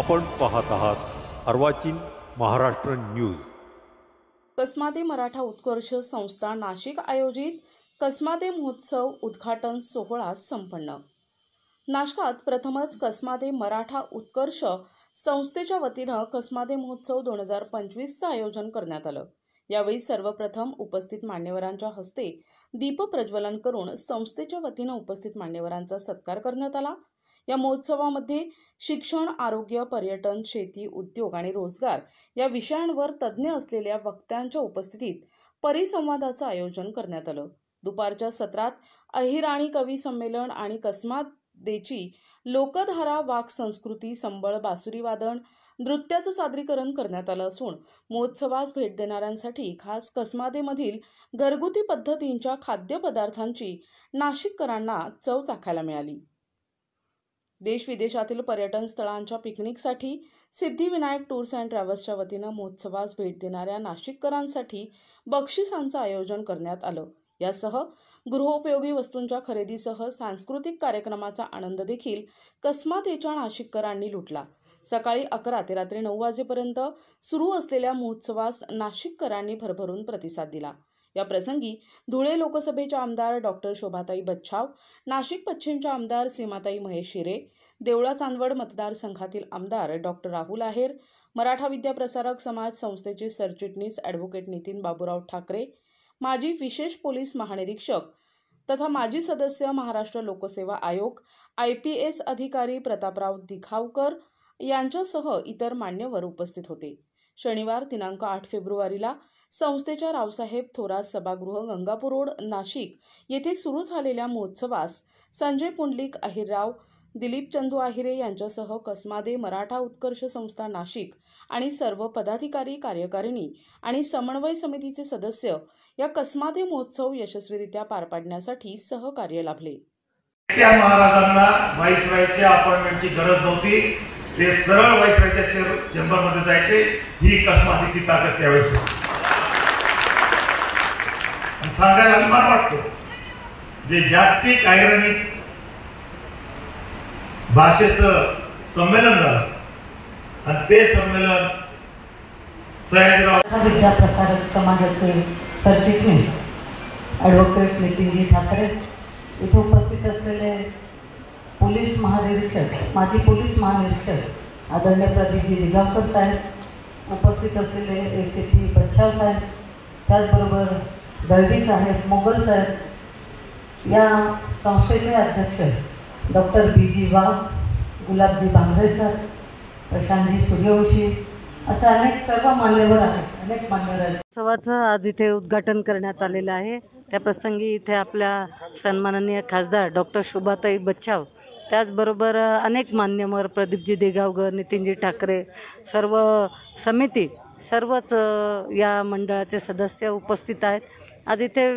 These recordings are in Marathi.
आपण पाहत आहात अर्वाचीन महाराष्ट्र न्यूज। कसमादे मराठा उत्कर्ष संस्था नाशिक आयोजित कसमादे महोत्सव उद्घाटन सोहळा संपन्न। नाशकात प्रथमच कसमादे मराठा उत्कर्ष संस्थेच्या वतीनं कसमादे महोत्सव 2025चं आयोजन करण्यात आलं। यावेळी सर्वप्रथम उपस्थित मान्यवरांच्या हस्ते दीप प्रज्वलन करून संस्थेच्या वतीनं उपस्थित मान्यवरांचा सत्कार करण्यात आला। या महोत्सवामध्ये शिक्षण, आरोग्य, पर्यटन, शेती, उद्योग आणि रोजगार या विषयांवर तज्ज्ञ असलेल्या वक्त्यांच्या उपस्थितीत परिसंवादाचं आयोजन करण्यात आलं। दुपारच्या सत्रात अहिराणी कवी संमेलन आणि कसमादेची लोकधारा, वाक संस्कृती, संबळ, बासुरी वादन, नृत्याचं सादरीकरण करण्यात आलं असून महोत्सवास भेट देणाऱ्यांसाठी खास कसमादेमधील घरगुती पद्धतींच्या खाद्यपदार्थांची नाशिककरांना चव चाखायला मिळाली। देश विदेशातील पर्यटन स्थळांच्या पिकनिकसाठी सिद्धिविनायक टूर्स अँड ट्रॅव्हल्सच्या वतीनं महोत्सवास भेट देणाऱ्या नाशिककरांसाठी बक्षिसांचं आयोजन करण्यात आलं। यासह गृहोपयोगी वस्तूंच्या खरेदीसह सांस्कृतिक कार्यक्रमाचा आनंद देखील कसमादेच्या नाशिककरांनी लुटला। सकाळी 11 ते रात्री 9 वाजेपर्यंत सुरू असलेल्या महोत्सवास नाशिककरांनी भरभरून प्रतिसाद दिला। या प्रसंगी धुळे लोकसभेच्या आमदार डॉक्टर शोभाताई बच्छाव, नाशिक पश्चिमच्या आमदार सीमाताई महेश हिरे, देवळा चांदवड मतदारसंघातील आमदार डॉक्टर राहुल आहेर, मराठा विद्या प्रसारक समाज संस्थेचे सरचिटणीस ॲडव्होकेट नितीन बाबूराव ठाकरे, माजी विशेष पोलीस महानिरीक्षक तथा माजी सदस्य महाराष्ट्र लोकसेवा आयोग IPS अधिकारी प्रतापराव दिखावकर यांच्यासह इतर मान्यवर उपस्थित होते। शनिवार दिनांक 8 फेब्रुवारीला संस्थेच्या रावसाहेब थोरात सभागृह गंगापूर रोड नाशिक येथे सुरू झालेल्या महोत्सवास संजय पुंडलिक अहिरराव, दिलीप चंदू आहिरे यांच्यासह कसमादे मराठा उत्कर्ष संस्था नाशिक आणि सर्व पदाधिकारी, कार्यकारिणी आणि समन्वय समितीचे सदस्य या कसमादे महोत्सव यशस्वीरित्या पार पाडण्यासाठी सहकार्य लाभले। त्या महाराजांना व्हाईसरॉयची अपॉइंटमेंटची गरज नव्हती, ते सरळ व्हाईसरॉयच्या चेंबरमध्ये जायचे। ही कसमादेची ताकद त्यावेळेस सांगायला अभिमान वाटतो। जे जागतिक आयरनिक भाषेचं संमेलन झालं आणि ते संमेलन मराठा विद्या प्रसारक समाजाचे सरचिटणीस ॲडव्होकेट नितीनजी ठाकरे, इथे उपस्थित असलेले पोलीस महानिरीक्षक, माजी पोलीस महानिरीक्षक आदरणीय प्रदीपजी दिगावकर साहेब, उपस्थित असलेले ACP बच्छाव साहेब, त्याचबरोबर दळवी साहेब, मोगल साहेब, या संस्थेचे अध्यक्ष डॉक्टर BG वाघ, गुलाबजी भांगरे सर, प्रशांतजी सूर्यवंशी, असे अनेक सर्व मान्यवर आहेत, अनेक मान्यवर आहेत। उत्सवाचं आज इथे उद्घाटन करण्यात आलेलं आहे। त्या प्रसंगी इथे आपल्या सन्माननीय खासदार डॉक्टर शोभाताई बच्छाव, त्याचबरोबर अनेक मान्यवर प्रदीपजी देगावकर, नितीनजी ठाकरे, सर्व समिती, सर्वच या मंडळाचे सदस्य उपस्थित आहेत। आज इथे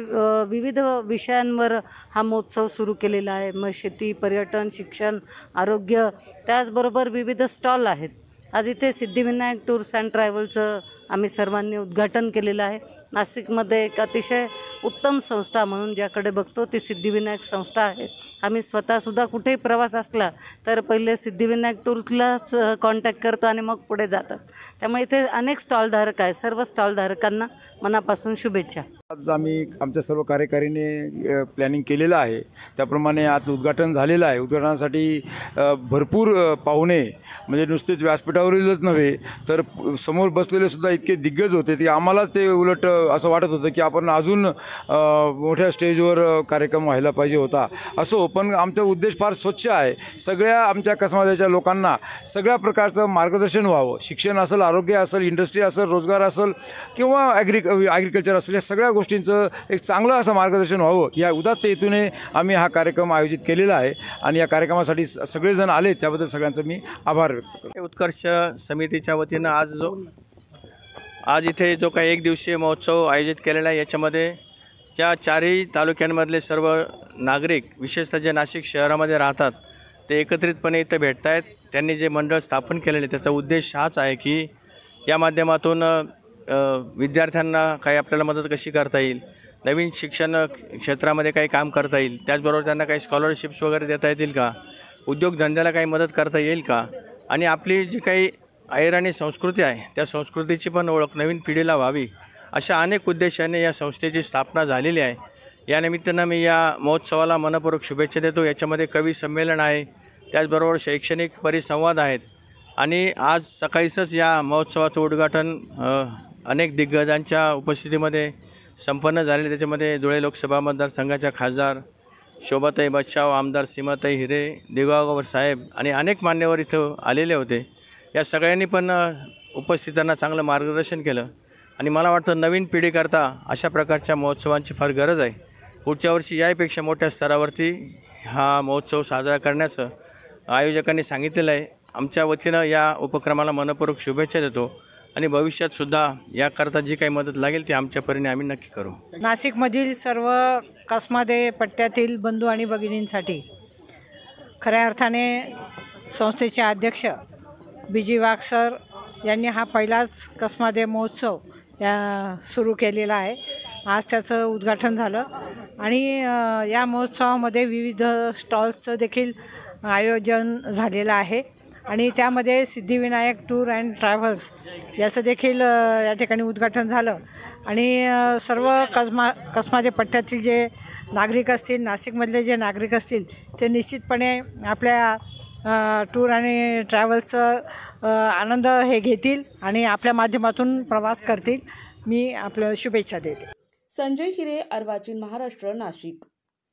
विविध विषयांवर हा महोत्सव सुरू केलेला आहे। मग शेती, पर्यटन, शिक्षण, आरोग्य, त्याचबरोबर विविध स्टॉल आहेत। आज इथे सिद्धिविनायक टूर्स अँड ट्रॅव्हल्सचं आम्ही सर्वांनी उद्घाटन केलेलं आहे। नाशिकमध्ये एक अतिशय उत्तम संस्था म्हणून ज्याकडे बघतो ती सिद्धिविनायक संस्था आहे। आम्ही स्वतःसुद्धा कुठेही प्रवास असला तर पहिले सिद्धिविनायक टूर्सलाच कॉन्टॅक्ट करतो आणि मग पुढे जातात। त्यामुळे इथे अनेक स्टॉलधारक आहेत, सर्व स्टॉलधारकांना मनापासून शुभेच्छा। आज आम्ही आमच्या सर्व कार्यकारिणीने प्लॅनिंग केलेलं आहे, त्याप्रमाणे आज उद्घाटन झालेलं आहे। उद्घाटनासाठी भरपूर पाहुणे, म्हणजे नुसतेच व्यासपीठावरीलच नव्हे तर समोर बसलेले सुद्धा इतके दिग्गज होते की आम्हालाच ते उलट असं वाटत होतं की आपण अजून मोठ्या स्टेजवर कार्यक्रम व्हायला पाहिजे होता। असो, पण आमचा उद्देश फार स्वच्छ आहे। सगळ्या आमच्या कसमादेच्या लोकांना सगळ्या प्रकारचं मार्गदर्शन व्हावं। शिक्षण असेल, आरोग्य असेल, इंडस्ट्री असेल, रोजगार असेल किंवा ॲग्रिकल्चर असेल, या सगळ्या गोष्टींचं एक चांगलं असं मार्गदर्शन व्हावं, या उदात्त हेतूने आम्ही हा कार्यक्रम आयोजित केलेला आहे आणि या कार्यक्रमासाठी सगळेजण आले, त्याबद्दल सगळ्यांचं मी आभार व्यक्त करतो। उत्कर्ष समितीच्या वतीनं आज इथे जो काही एक दिवसीय महोत्सव आयोजित केलेला आहे, याच्यामध्ये या चारही तालुक्यांमधले सर्व नागरिक, विशेषतः जे नाशिक शहरामध्ये राहतात, ते एकत्रितपणे इथं भेटत आहेत। त्यांनी जे मंडळ स्थापन केलेले त्याचा उद्देश हाच आहे की या माध्यमातून विद्यार्थ्यांना काही आपल्याला मदत कशी करता येईल, नवीन शिक्षण क्षेत्रामध्ये काही काम करता येईल, त्याचबरोबर त्यांना काही स्कॉलरशिप्स वगैरे देता येतील का, उद्योगधंद्याला काही मदत करता येईल का, आणि आपली जी काही अहिराणी संस्कृती आहे त्या संस्कृतीची पण ओळख नवीन पिढीला व्हावी अशा अनेक उद्देशाने या संस्थेची स्थापना झालेली आहे. या निमित्तानं मी या महोत्सवाला मनपूर्वक शुभेच्छा देतो. याच्यामध्ये कवी संमेलन आहे, त्याचबरोबर शैक्षणिक परिसंवाद आहेत आणि आज सकाळीच या महोत्सवाचं उद्घाटन अनेक दिग्गजांच्या उपस्थितीमध्ये संपन्न झालेले. त्याच्यामध्ये धुळे लोकसभा मतदारसंघाच्या खासदार शोभाताई बच्छाव, आमदार सीमाताई हिरे, देगावकर साहेब आणि अनेक मान्यवर इथं आलेले होते. या सगळ्यांनी पण उपस्थितांना चांगलं मार्गदर्शन केलं आणि मला वाटतं नवीन पिढीकरता अशा प्रकारच्या महोत्सवांची फार गरज आहे. पुढच्या वर्षी यापेक्षा मोठ्या स्तरावरती हा महोत्सव साजरा करण्याचं आयोजकांनी सांगितलेलं आहे. आमच्या वतीनं या उपक्रमाला मनपूर्वक शुभेच्छा देतो आणि भविष्यातसुद्धा याकरता जी काही मदत लागेल ती आमच्या परीने आम्ही नक्की करू. नाशिकमधील सर्व कसमादे पट्ट्यातील बंधू आणि भगिनींसाठी खऱ्या अर्थाने संस्थेचे अध्यक्ष BG वाघ सर यांनी हा पहिलाच कसमादे महोत्सव सुरू केलेला आहे. आज त्याचं उद्घाटन झालं आणि या महोत्सवामध्ये विविध स्टॉल्सचं देखील आयोजन झालेलं आहे आणि त्यामध्ये सिद्धिविनायक टूर अँड ट्रॅव्हल्स याचं देखील या ठिकाणी उद्घाटन झालं आणि सर्व कसमादे पट्ट्यातील जे नागरिक असतील, नाशिकमधले जे नागरिक असतील ते निश्चितपणे आपल्या टूर आणि ट्रॅव्हल्सचं आनंद हे घेतील आणि आपल्या माध्यमातून प्रवास करतील. मी आपलं शुभेच्छा देते. संजय हिरे, अर्वाचीन महाराष्ट्र, नाशिक.